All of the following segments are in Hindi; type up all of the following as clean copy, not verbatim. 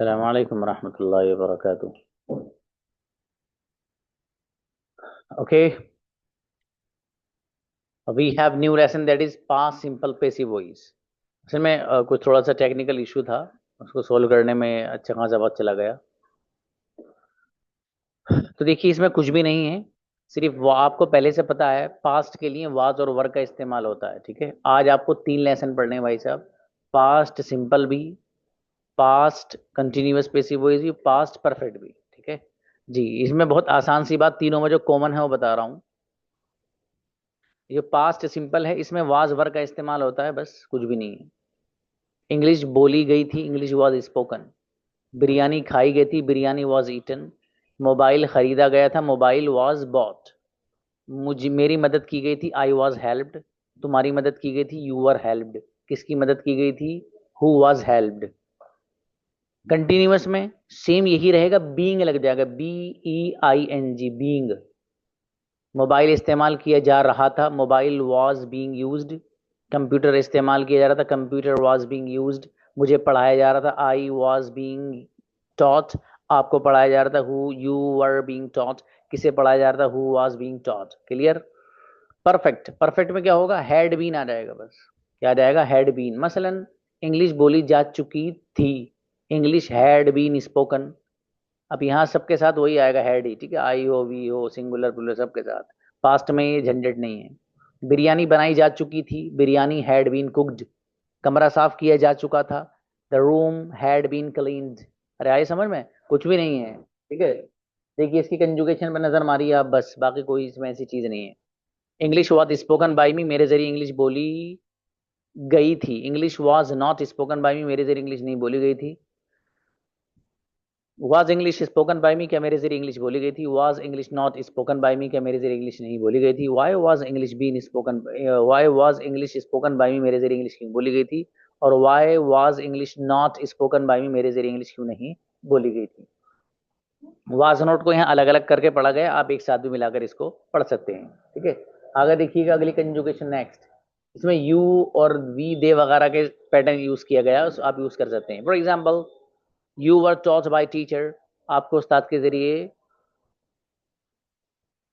अस्सलामु अलैकुम रहमतुल्लाहि व बरकातुहू। Okay, we have new lesson that is past simple passive voice। असल में कुछ थोड़ा सा टेक्निकल इशू था, उसको सोल्व करने में अच्छा खासा वक्त चला गया। तो देखिए, इसमें कुछ भी नहीं है, सिर्फ वो आपको पहले से पता है पास्ट के लिए वाज और वर का इस्तेमाल होता है। ठीक है, आज आपको तीन लेसन पढ़ने हैं भाई साहब। पास्ट सिंपल भी, पास्ट कंटिन्यूअस पेसिव वॉइस भी, पास्ट परफेक्ट भी। ठीक है जी, इसमें बहुत आसान सी बात, तीनों में जो कॉमन है वो बता रहा हूँ। ये पास्ट सिंपल है, इसमें वाज वर का इस्तेमाल होता है, बस कुछ भी नहीं है। इंग्लिश बोली गई थी, इंग्लिश वाज स्पोकन। बिरयानी खाई गई थी, बिरयानी वाज ईटन। मोबाइल खरीदा गया था, मोबाइल वाज बॉट। मुझे मेरी मदद की गई थी, आई वाज हेल्प्ड। तुम्हारी मदद की गई थी, यू वर हेल्प्ड। किसकी मदद की गई थी, हु वाज हेल्प्ड। कंटिन्यूअस में सेम यही रहेगा, बीइंग लग जाएगा, BEING, बीइंग। मोबाइल इस्तेमाल किया जा रहा था, mobile was being used. Computer इस्तेमाल किया जा रहा था, कंप्यूटर वॉज बीइंग यूज्ड। मुझे पढ़ाया जा रहा था, आई वॉज बीइंग टॉट। आपको पढ़ाया जा रहा था, who you were being taught. किसे पढ़ाया जा रहा था, who was being taught. Clear. Perfect, perfect में क्या होगा, हैड बीन आ जाएगा बस। क्या आ जाएगा, हैड बीन। मसलन इंग्लिश बोली जा चुकी थी, इंग्लिश हैड बीन स्पोकन। अब यहाँ सबके साथ वही आएगा, हैड ही। ठीक है, आई हो, वी हो, सिंगुलर प्लूरल सबके साथ। पास्ट में ये झंझट नहीं है। बिरयानी बनाई जा चुकी थी, बिरयानी हैड बीन कुक्ड। कमरा साफ किया जा चुका था, the room had been cleaned. अरे आए समझ में, कुछ भी नहीं है। ठीक है, देखिए इसकी कंजुगेशन पर नजर मारिए आप, बस बाकी कोई इसमें ऐसी चीज नहीं है। English was spoken by me, मेरे जरिए इंग्लिश बोली गई थी। English was not spoken by me, मेरे जरिए इंग्लिश नहीं बोली गई थी। Was English spoken by me, क्या मेरे जरिए इंग्लिश बोली गई थी। Was English not spoken by me, क्या मेरे जरिए इंग्लिश नहीं बोली गई थी। Why was English been spoken, why was English spoken by me, मेरे जरिए इंग्लिश क्यों बोली गई थी। और why was English not spoken by me, मेरे जरिए इंग्लिश क्यों नहीं बोली गई थी। वाज नॉट को यहाँ अलग अलग करके पढ़ा गया, आप एक साथ भी मिलाकर इसको पढ़ सकते हैं। ठीक है, आगे देखिएगा अगली कंजुगेशन नेक्स्ट। इसमें यू और वी दे वगैरह के पैटर्न यूज किया गया है, आप यूज कर सकते हैं। For example, you were taught by teacher, आपको उस्ताद के जरिए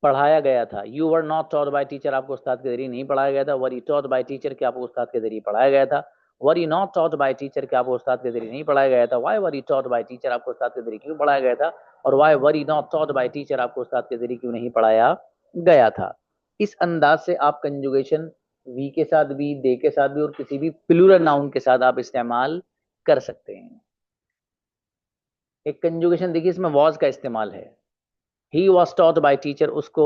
पढ़ाया गया था। You were not taught by teacher, आपको उस्ताद के जरिए नहीं पढ़ाया गया था। Were you taught by teacher, क्या आपको उस्ताद के जरिए पढ़ाया गया था। Were you not taught by teacher, क्या आपको उस्ताद के जरिए नहीं पढ़ाया गया था। Why were you taught by teacher, आपको उस्ताद के जरिए क्यों पढ़ाया गया था। और why were you not taught by teacher, आपको उस्ताद के जरिए क्यों नहीं पढ़ाया गया था। इस अंदाज से आप कंजुगेशन वी के साथ भी, दे के साथ भी, और किसी भी प्लूरल नाउन के साथ आप इस्तेमाल कर सकते हैं। एक कंजुगेशन देखिए, इसमें वॉज का इस्तेमाल है। He was taught by teacher, उसको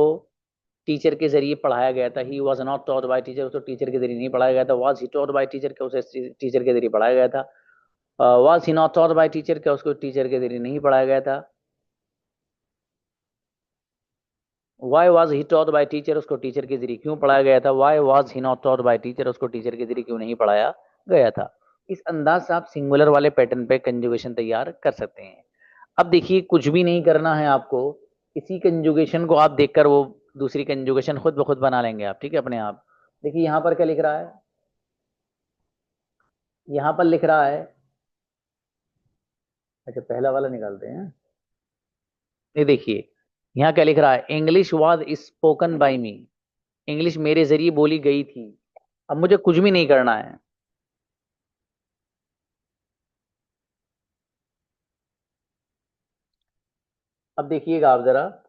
टीचर के जरिए पढ़ाया गया था। He was not taught by teacher, उसको टीचर के जरिए नहीं पढ़ाया गया था। Was he taught by teacher, क्या उसे टीचर के जरिए पढ़ाया गया था। Was he not taught by teacher, क्या उसको टीचर के जरिए नहीं पढ़ाया गया था। Why was he taught by teacher, उसको टीचर के जरिए क्यों पढ़ाया गया था। Why was he not taught by teacher, उसको टीचर के जरिए क्यों नहीं पढ़ाया गया था। इस अंदाज से आप सिंगुलर वाले पैटर्न पे कंजुगेशन तैयार कर सकते हैं। अब देखिए, कुछ भी नहीं करना है आपको, इसी कंजुगेशन को आप देखकर वो दूसरी कंजुगेशन खुद ब खुद बना लेंगे आप। ठीक है, अपने आप। देखिए यहाँ पर क्या लिख रहा है, यहाँ पर लिख रहा है, अच्छा पहला वाला निकालते हैं। ये देखिए, यहाँ क्या लिख रहा है, English was spoken by me, English मेरे जरिए बोली गई थी। अब मुझे कुछ भी नहीं करना है। अब देखिएगा आप जरा,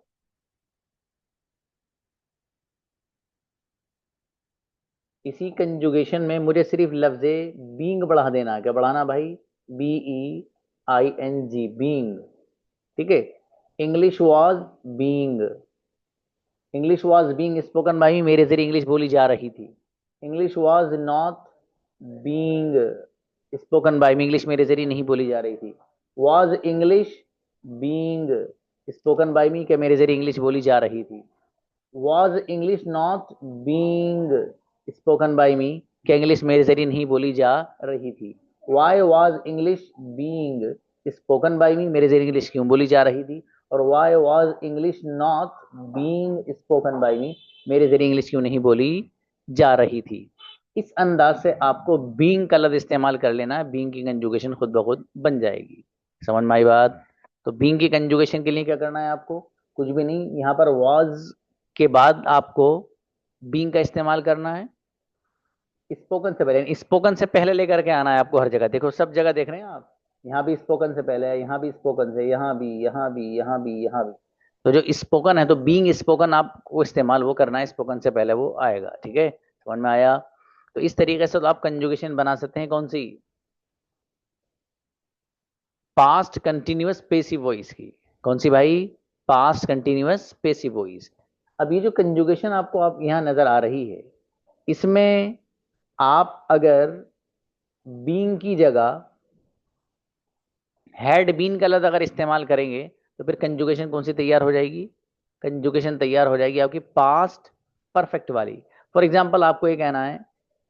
इसी कंजुगेशन में मुझे सिर्फ लफ्जे बीइंग बढ़ा देना है। क्या बढ़ाना भाई, BEING, बीइंग। ठीक है, English was being, English was being spoken by me, मेरे जरिए इंग्लिश बोली जा रही थी। English was not being spoken by me, English मेरे जरिए नहीं बोली जा रही थी। Was English being spoken by me, क्या मेरे जरिए इंग्लिश बोली जा रही थी। Was English not being spoken by me, क्या इंग्लिश मेरे जरिए नहीं बोली जा रही थी। Why was English being spoken by me, मेरे जरिए इंग्लिश क्यों बोली जा रही थी। और why was English not being spoken by me, मेरे जरिए इंग्लिश क्यों नहीं बोली जा रही थी। इस अंदाज से आपको बीइंग का लफ्ज इस्तेमाल कर लेना है, बीइंग की कंजुगेशन खुद ब खुद बन जाएगी। समझ में आई बात? तो बीइंग की कंजुगेशन के लिए क्या करना है आपको? कुछ भी नहीं, यहाँ पर वॉज के बाद आपको बीइंग का इस्तेमाल करना है। स्पोकन से पहले, स्पोकन से पहले लेकर के आना है आपको हर जगह। देखो सब जगह देख रहे हैं आप, यहाँ भी स्पोकन से पहले है, यहाँ भी स्पोकन से, यहाँ भी, यहाँ भी, यहाँ भी, यहाँ भी। तो जो स्पोकन है, तो बीइंग स्पोकन आपको इस्तेमाल वो करना है, स्पोकन से पहले वो आएगा। ठीक है, समझ में आया? तो इस तरीके से तो आप कंजुगेशन बना सकते हैं। कौन सी? पास्ट कंटिन्यूअस पेसिव वॉइस की। कौन सी भाई? Past continuous passive voice. अब ये जो कंजुगेशन आपको आप यहाँ नजर आ रही है, इसमें आप अगर बीइंग की जगह हैड बीन का लफ्ज अगर इस्तेमाल करेंगे, तो फिर कंजुगेशन कौन सी तैयार हो जाएगी? कंजुगेशन तैयार हो जाएगी आपकी पास्ट परफेक्ट वाली। फॉर एग्जाम्पल आपको ये कहना है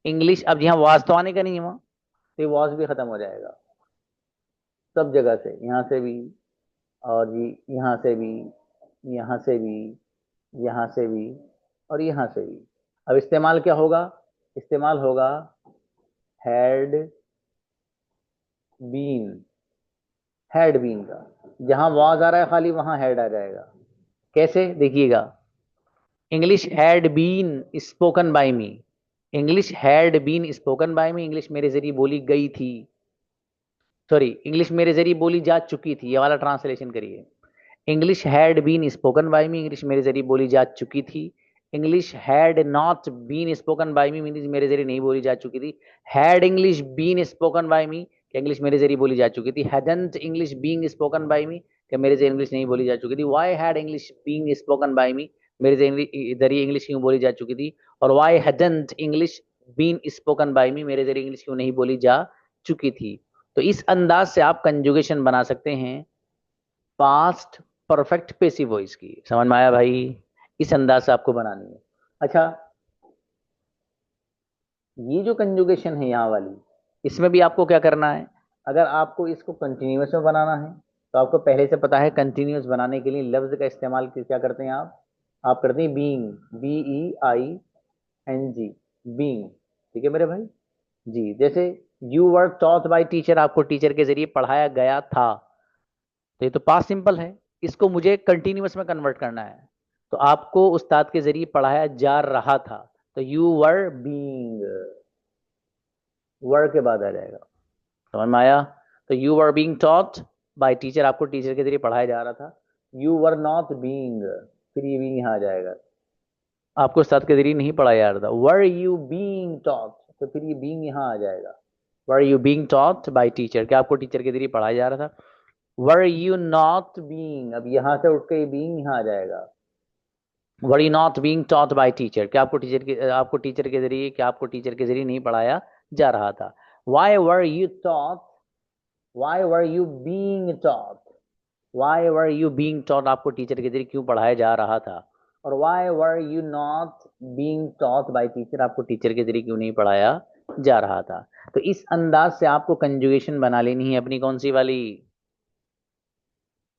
इंग्लिश, अब यहाँ वाज तो आने का नहीं है वहां, तो ये वाज भी खत्म हो जाएगा सब जगह से, यहाँ से भी, और जी यहाँ से भी, यहाँ से भी, यहाँ से भी, और यहाँ से भी। अब इस्तेमाल क्या होगा? इस्तेमाल होगा हैड बीन। हैड बीन का जहां वाज आ रहा है खाली, वहां हैड आ जाएगा। कैसे? देखिएगा, English had been spoken by me. English had been spoken by me, English मेरे जरिए बोली गई थी। सॉरी, इंग्लिश मेरे जरिए बोली जा चुकी थी, ये वाला ट्रांसलेशन करिए। English had been spoken by me, English मेरे जरिए बोली जा चुकी थी। English had not been spoken by me, English मेरे जरिए नहीं बोली जा चुकी थी। Had English been spoken by me, क्या इंग्लिश मेरे जरिए बोली जा चुकी थी। Hadn't English being spoken by me, क्या मेरे जरिए इंग्लिश नहीं बोली जा चुकी थी। Why had English being spoken by me, मेरे जरिए इंग्लिश क्यों बोली जा चुकी थी। और why hadn't English been spoken by me, मेरे जरिए इंग्लिश क्यों नहीं बोली जा चुकी थी। तो इस अंदाज से आप कंजुगेशन बना सकते हैं पास्ट परफेक्ट पेसिव वॉइस की। समझ में आया भाई? इस अंदाज से आपको बनानी है। अच्छा, ये जो कंजुगेशन है यहाँ वाली, इसमें भी आपको क्या करना है? अगर आपको इसको कंटिन्यूअस में बनाना है, तो आपको पहले से पता है कंटिन्यूअस बनाने के लिए लफ्ज का इस्तेमाल क्या करते हैं आप करते हैं बीइंग, BEING, बीइंग। ठीक है मेरे भाई जी। जैसे you were taught by teacher, आपको टीचर के जरिए पढ़ाया गया था, तो ये तो पास्ट सिंपल है। इसको मुझे कंटिन्यूअस में कन्वर्ट करना है, तो आपको उस्ताद के जरिए पढ़ाया जा रहा था, तो यू वर बीइंग, वर के बाद आ जाएगा। समझ में आया? तो you were being taught by teacher, आपको टीचर के जरिए पढ़ाया जा रहा था। यू वर नॉट बीइंग, फिर ये बीइंग यहाँ आ जाएगा, आपको उस्ताद के जरिए नहीं पढ़ाया जा रहा था। वर यू बीइंग टॉट, तो फिर ये बीइंग यहाँ आ जाएगा। वर you being taught by teacher, क्या आपको टीचर के जरिए पढ़ाया जा रहा था। वर यू नॉट बीइंग, अब यहाँ से उठ के बीइंग यहाँ आ जाएगा। वर you not being taught by teacher, क्या आपको टीचर के जरिए नहीं पढ़ाया जा रहा था। Why were you taught, why were you being taught, why were you being taught, आपको टीचर के जरिए क्यों पढ़ाया जा रहा था। और why were you not being taught by teacher, आपको टीचर के जरिए क्यों नहीं पढ़ाया जा रहा था। तो इस अंदाज से आपको कंजुगेशन बना लेनी है अपनी, कौन सी वाली?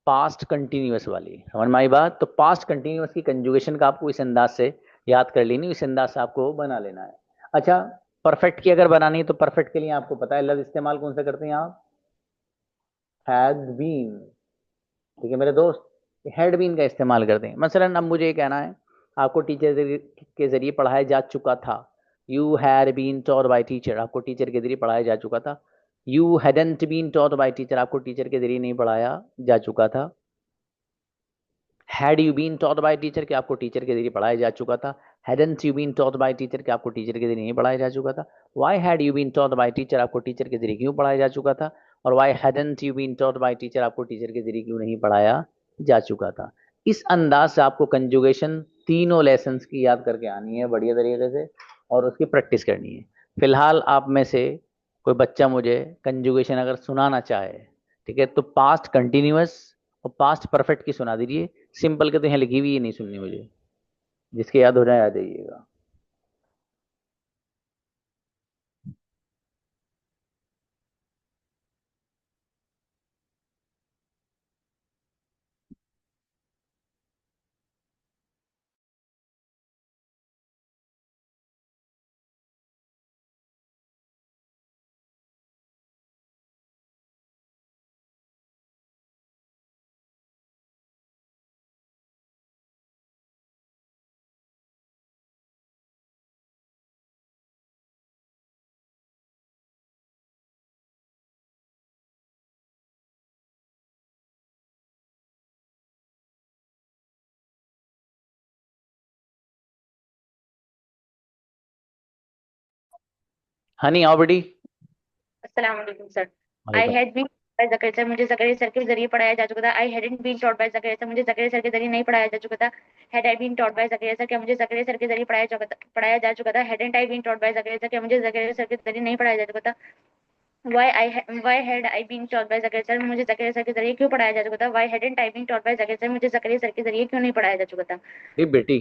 पास्ट कंटिन्यूअस वाली। समझ में आई बात? तो पास्ट कंटिन्यूअस की कंजुगेशन का आपको इस अंदाज से याद कर लेनी, इस अंदाज से आपको बना लेना है। अच्छा, परफेक्ट की अगर बनानी है, तो परफेक्ट के लिए आपको पता है लफ्ज इस्तेमाल कौन सा करते हैं आप? Had been. ठीक है मेरे दोस्त, हेड बीन का इस्तेमाल करते हैं। मसलन अब मुझे ये कहना है आपको टीचर के जरिए पढ़ाया जा चुका था। You had been taught by teacher, आपको टीचर के जरिए पढ़ाया जा चुका था। You hadn't been taught by teacher, आपको टीचर के जरिए नहीं पढ़ाया जा चुका था। Had you been taught by teacher, कि आपको टीचर के जरिए पढ़ाया जा चुका था। Hadn't you been taught by teacher, कि आपको टीचर के जरिए नहीं पढ़ाया जा चुका था। Why had you been taught by teacher, आपको टीचर के जरिए क्यों पढ़ाया जा चुका था। और why hadn't you been taught by teacher, आपको टीचर के जरिए क्यों नहीं पढ़ाया जा चुका था। इस अंदाज से आपको कंजुगेशन तीनों लेसन्स की याद करके आनी है बढ़िया तरीके से, और उसकी प्रैक्टिस करनी है। फिलहाल आप में से कोई बच्चा मुझे कंजुगेशन अगर सुनाना चाहे, ठीक है, तो पास्ट कंटिन्यूअस और पास्ट परफेक्ट की सुना दीजिए। सिंपल के तो यहाँ लिखी हुई ही नहीं सुननी मुझे, जिसके याद हो जाए आ जाइएगा। हनी आओ बेटी। अस्सलाम वालेकुम सर। आई वालेकुम। Had been by Zakaria sir, मुझे जकरिया सर के जरिए पढ़ाया जा चुका था। I hadn't been taught by Zakaria sir, मुझे जकरिया सर के जरिए नहीं पढ़ाया जा चुका था। Had I been taught by Zakaria sir, क्या मुझे जकरिया सर के जरिए पढ़ाया जा चुका था। Hadn't I been taught by Zakaria sir, क्या मुझे जकरिया सर के जरिए नहीं पढ़ाया जा चुका था। Why had I been taught by Zakaria sir, मुझे जकरिया सर के जरिए क्यों पढ़ाया जा चुका था। Why hadn't I been taught by Zakaria sir, मुझे जकरिया सर के जरिए क्यों नहीं पढ़ाया जा चुका था। अरे बेटी,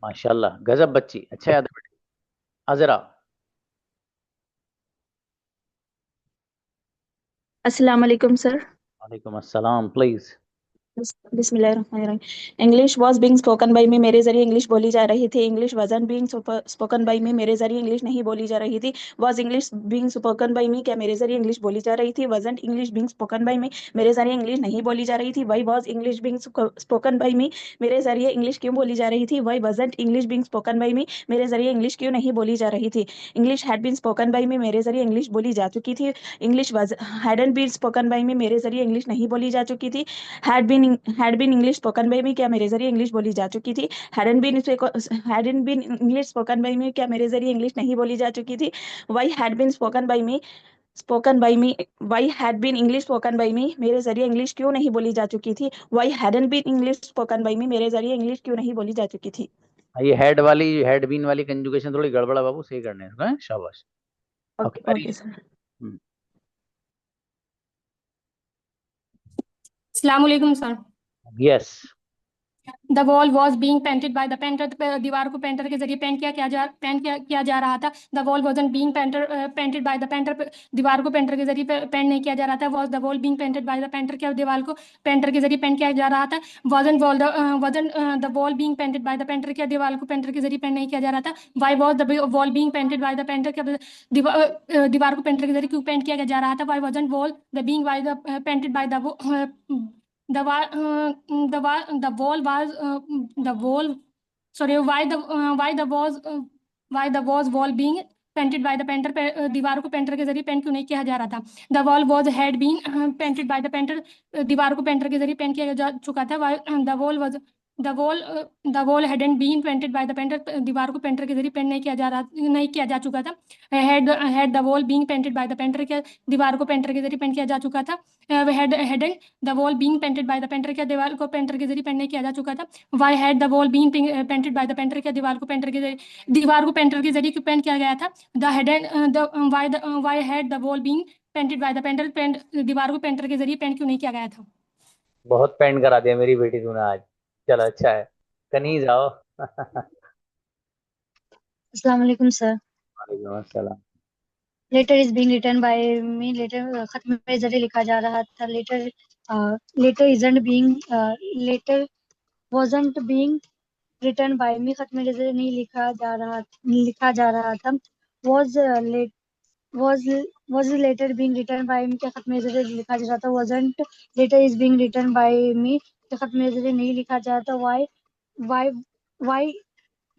माशाल्लाह, गजब बच्ची, अच्छा याद है बेटी। अजरा। अस्सलाम वालेकुम सर। वालेकुम अस्सलाम, प्लीज। बिस्मिल्लाहिर्रहमानिर्रहीम। English was being spoken by me, मेरे जरिए इंग्लिश बोली जा रही थी। इंग्लिश वजन बीइंग स्पोकन बाई मी, मेरे जरिए इंग्लिश नहीं बोली जा रही थी। Was English being spoken by me, क्या मेरे जरिए इंग्लिश बोली जा रही थी। Wasn't English being spoken by me, मेरे जरिए इंग्लिश नहीं बोली जा रही थी। Why was English being spoken by me, मेरे जरिए इंग्लिश क्यों बोली जा रही थी। Why wasn't English being spoken by me, मेरे जरिए इंग्लिश क्यों नहीं बोली जा रही थी। English had been spoken by me, मेरे जरिए इंग्लिश बोली जा चुकी थी। English was hadn't been spoken by me, मेरे जरिए इंग्लिश नहीं बोली जा चुकी थी। Had been English spoken by me, क्या मेरे जरिए इंग्लिश बोली जा चुकी थी। Hadn't been English spoken by me, क्या मेरे जरिए इंग्लिश नहीं बोली जा चुकी थी। Why had been spoken by me why had been English spoken by me, मेरे जरिए इंग्लिश क्यों नहीं बोली जा चुकी थी। Why hadn't been English spoken by me, मेरे जरिए इंग्लिश क्यों नहीं बोली जा चुकी थी। ये हेड वाली, हेड बीन वाली कंजुगेशन थोड़ी गड़बड़ है बाबू, सही करने हैं, शाबाश। Okay, okay very okay sir. अस्सलाम वालेकुम sir. Yes. The wall was being painted by the painter, दीवार को पेंटर के जरिए पेंट किया जा रहा था। The wall वॉजन being painted by the painter, दीवार को पेंटर के जरिए पेंट नहीं किया जा रहा था। Was the wall being painted by the painter, क्या दीवार को पेंटर के जरिए पेंट किया जा रहा था। वॉजन the wall being painted by the painter, क्या दीवार को पेंटर के जरिए पेंट नहीं किया जा रहा था। Why was the wall being painted by the painter, क्या दीवार को पेंटर के जरिए क्यों पेंट किया जा रहा था। Why wasn't wall the being by the painted by the wa- the the wall was the wall sorry why the was wall being painted by the painter, दीवार को पेंटर के जरिए पेंट क्यों नहीं किया जा रहा था। The wall was had been painted by the painter, दीवार को पेंटर के जरिए पेंट किया जा चुका था। The wall was the wall the wall hadn't been painted by the painter, दीवार को पेंटर के जरिए पेंट नहीं किया जा चुका था। Had the wall being painted by the painter, क्या दीवार को पेंटर के जरिए पेंट किया जा चुका था। Hadn't the wall being painted by the painter, क्या दीवार को पेंटर के जरिए पेंट नहीं किया जा चुका था। Why had the wall being painted by the painter, क्या दीवार को पेंटर के जरिए क्यों पेंट किया गया था। The headed the why had the wall being painted by the painter, दीवार को पेंटर के जरिए पेंट क्यों नहीं किया गया था। बहुत पेंट करा दिया मेरी बेटी तूने आज। चलो अच्छा है। कनीज आओ। अस्सलाम वालेकुम सर। वालेकुम अस्सलाम। Letter is being written by me, letter खत मेरे जरिए लिखा जा रहा था। Letter letter isn't being letter wasn't being written by me, खत मेरे जरिए नहीं लिखा जा रहा था। Was let was was letter being written by me, क्या खत मेरे जरिए लिखा जा रहा था। Wasn't letter is being written by me, क्या खत मेरे जरिए नहीं लिखा जा रहा था। Y Y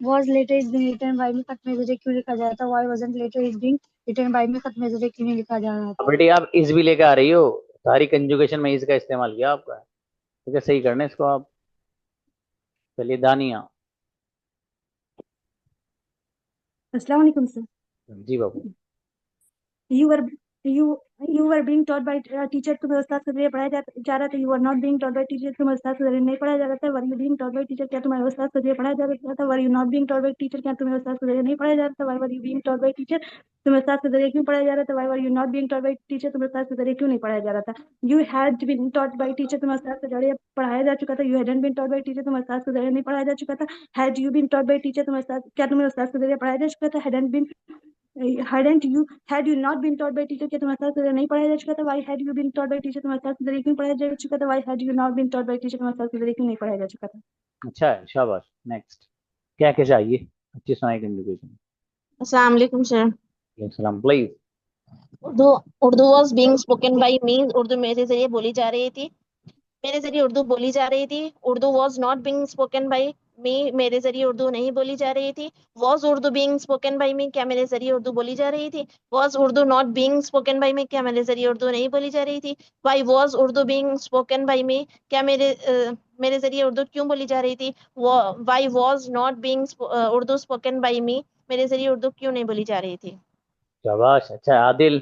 was later is being written by me, खत में जरिए क्यों लिखा जा रहा था। why wasn't later is being written by me, खत में जरिए क्यों नहीं लिखा जा रहा था। अब बेटी आप इस भी लेके आ रही हो, सारी कंजुगेशन में इसका इस्तेमाल किया आपका, ठीक है, सही करना है इसको आप। चलिए दानिया। अस्सलाम वालेकुम सर। जी बाबू। You were you you were being taught by teacher, तुम्हें उस्ताद के जरिए पढ़ाया जा रहा था। You were not being taught by teacher, तुम्हें उस्ताद के जरिए नहीं पढ़ाया जा रहा था। Were you being taught by teacher, क्या तुम्हारे उस्ताद के जरिए पढ़ाया जा रहा था। Were you not being taught by teacher, क्या तुम्हें उस्ताद के जरिए नहीं पढ़ाया जा रहा था। Why were you being taught by teacher, तुम्हें उस्ताद के जरिए क्यों पढ़ाया जा रहा था। Why were you not being taught by teacher, तुम्हें उस्ताद के जरिए क्यों नहीं पढ़ाया जा रहा था। You had been taught by teacher, तुम्हें उस्ताद के जरिए पढ़ाया जा चुका था। You hadn't been taught by teacher, तुम्हें उस्ताद के जरिए नहीं पढ़ाया जा चुका था। Had you been taught by teacher, तुम्हें उस्ताद के जरिए पढ़ाया जा चुका था। Had you not been taught by teacher, क्या तुम्हारे साथ नहीं पढ़ाया जा चुका था। Why had you been taught by teacher, तुम्हारे साथ क्यों पढ़ाया जा चुका था। Why had you not been taught by teacher, तुम्हारे साथ क्यों नहीं पढ़ाया जा चुका था। अच्छा है, शाबाश। नेक्स्ट। क्या क्या चाहिए, अच्छी सुनाई कंजुगेशन। अस्सलाम वालेकुम सर। सलाम please. Urdu Urdu was being spoken by me, Urdu मेरे जरिए बोली जा रही थी। मेरे जरिए उर्दू बोली जा रही थी। Urdu was not being spoken by me, मेरे जरिए उर्दू नहीं बोली जा रही थी। Was Urdu being spoken by me, क्या मेरे जरिए उर्दू बोली जा रही थी। Was Urdu not being spoken by me, क्या मेरे जरिए उर्दू नहीं बोली जा रही थी। Why was Urdu being spoken by me, क्या मेरे जरिए उर्दू क्यों बोली जा रही थी। Why was not being Urdu spoken by me, मेरे जरिए उर्दू क्यों नहीं बोली जा रही थी। शाबाश, अच्छा है। आदिल।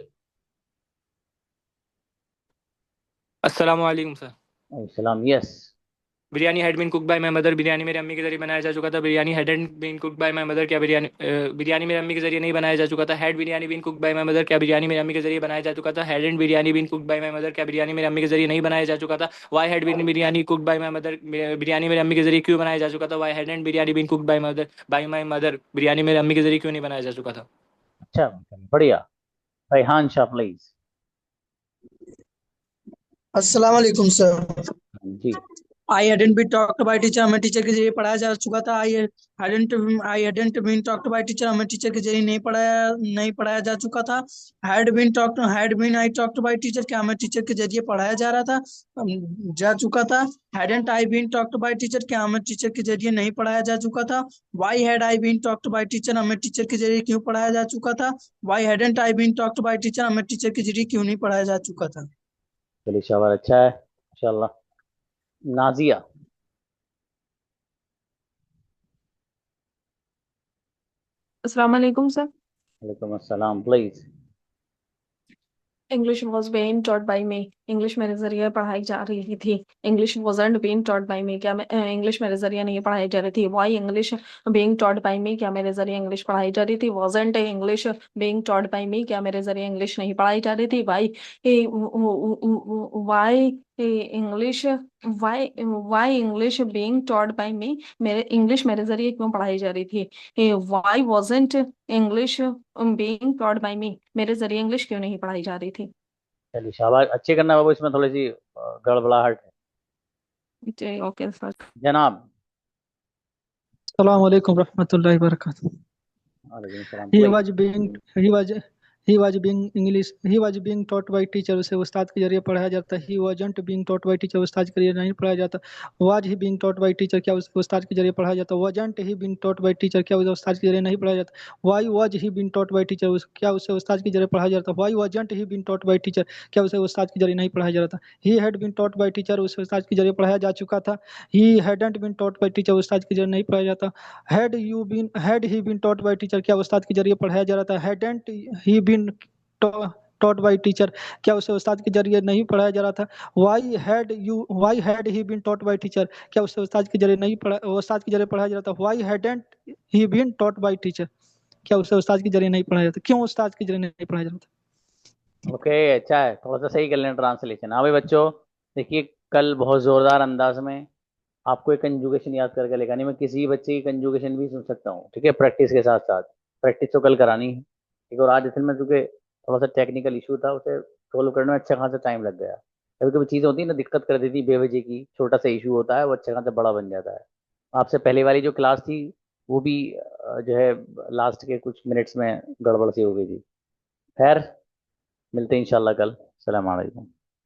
अस्सलाम वालेकुम सर। सलाम। Yes. Biryani had been cook by my mother, biryani मेरे अम्मी के जरिए बनाया जा चुका था। Biryani hadn't been cook by my mother, क्या बिरयानी मेरे अम्मी के जरिए नहीं बनाया जा चुका था। Had biryani been cook by my mother, क्या बिरयानी मेरे अम्मी के जरिए बनाया जा चुका था। Hadn't biryani been cook by my mother, क्या बिरयानी मेरे अम्मी के जरिए नहीं बनाया जा चुका था। Why had been biryani cook by my mother, biryani मेरे अम्मी के जरिए क्यों बनाया जा चुका था। Why hadn't biryani been cook by my mother, biryani मेरे अम्मी के जरिए क्यों नहीं बनाया जा चुका था। अच्छा, बढ़िया। रेहान शाह प्लीज। अस्सलाम वालेकुम सर। जी। I hadn't been talked by teacher, हमें टीचर के जरिए पढ़ाया जा चुका था। I hadn't been talked by teacher, हमें टीचर के जरिए नहीं पढ़ाया जा चुका था। had been I talked by teacher, क्या हमें टीचर के जरिए पढ़ाया जा रहा था, जा चुका था। hadn't I been talked by teacher, क्या हमें टीचर के जरिए नहीं पढ़ाया जा चुका था। why had I been talked by teacher, हमें टीचर के जरिए क्यों पढ़ाया जा चुका था। why hadn't I been talked by teacher, हमें टीचर के जरिए क्यों नहीं पढ़ाया जा चुका था। चलिए शाबाश, अच्छा है माशाल्लाह। नाजिया। अस्सलाम वालेकुम सर। वालेकुम अस्सलाम please. English was being taught by me, English मेरे जरिए पढ़ाई जा रही थी। English wasn't being taught by me, क्या मैं इंग्लिश मेरे जरिए नहीं पढ़ाई जा रही थी। Why English being taught by me, क्या मेरे जरिए इंग्लिश पढ़ाई जा रही थी। Wasn't English being taught by me, क्या मेरे जरिए इंग्लिश नहीं पढ़ाई जा रही थी। Why English why English being taught by me, मेरे इंग्लिश मेरे जरिए क्यों पढ़ाई जा रही थी। Why wasn't English being taught by me, मेरे जरिए इंग्लिश क्यों नहीं पढ़ाई जा रही थी। चलिए शाबाश, अच्छे करना बाबू, इसमें थोड़ी सी गड़बड़ाहट है। जी ओके सर। जनाब। अस्सलाम वालेकुम रहमतुल्लाहि व बरकातहू। वालेकुम सलाम He please. was being he was being taught by teacher, उसे उस्ताद के जरिए पढ़ाया जाता है। He wasn't being taught by teacher, उस्ताद के जरिए नहीं पढ़ाया जाता। Was he being taught by teacher, क्या उसे उस्ताद के जरिए पढ़ाया जाता। Wasn't he being taught by teacher, क्या उसे उस्ताद के जरिए नहीं पढ़ाया जाता। Why was he being taught by teacher, क्या उसे उस्ताद के जरिए पढ़ाया जाता। Why wasn't he being taught by teacher, क्या उसे उस्ताद के जरिए नहीं पढ़ाया जा रहा था। He had been taught by teacher, उसे उस्ताद के जरिए पढ़ाया जा चुका था। He hadn't been taught by teacher, उस्ताद के जरिए नहीं पढ़ाया जाता। had he been taught by teacher, क्या उस्ताद के जरिए पढ़ाया जा रहा था। hadn't he been taught by teacher, क्या उसे उस्ताद के जरिए नहीं पढ़ाया जा रहा था। why had he been taught by teacher, क्या उसे उस्ताद के जरिए नहीं पढ़ा उस्ताद के जरिए पढ़ाया जा रहा था। why hadn't he been taught by teacher, क्या उसे उस्ताद के जरिए नहीं पढ़ाया जाता, क्यों उस्ताद के जरिए नहीं पढ़ाया जाता। ओके, अच्छा है, थोड़ा सा सही कर लेना ट्रांसलेशन। हाँ भाई बच्चों, देखिए कल बहुत जोरदार अंदाज में आपको एक कंजुगेशन याद करके लेकर, मैं किसी बच्चे की कंजुगेशन भी सुन सकता हूँ, ठीक है, प्रैक्टिस के साथ साथ। प्रैक्टिस तो कल करानी है, ठीक है। और आज असल में चूंकि थोड़ा सा टेक्निकल इशू था, उसे सोल्व करने में अच्छा खासा टाइम लग गया। कभी कभी चीज़ होती है ना, दिक्कत कर देती बेवजह की, छोटा सा इशू होता है, वो अच्छा खासा बड़ा बन जाता है। आपसे पहले वाली जो क्लास थी वो भी जो है लास्ट के कुछ मिनट्स में गड़बड़ सी हो गई थी। खैर, मिलते हैं इंशाल्लाह कल। सलाम अलैकुम।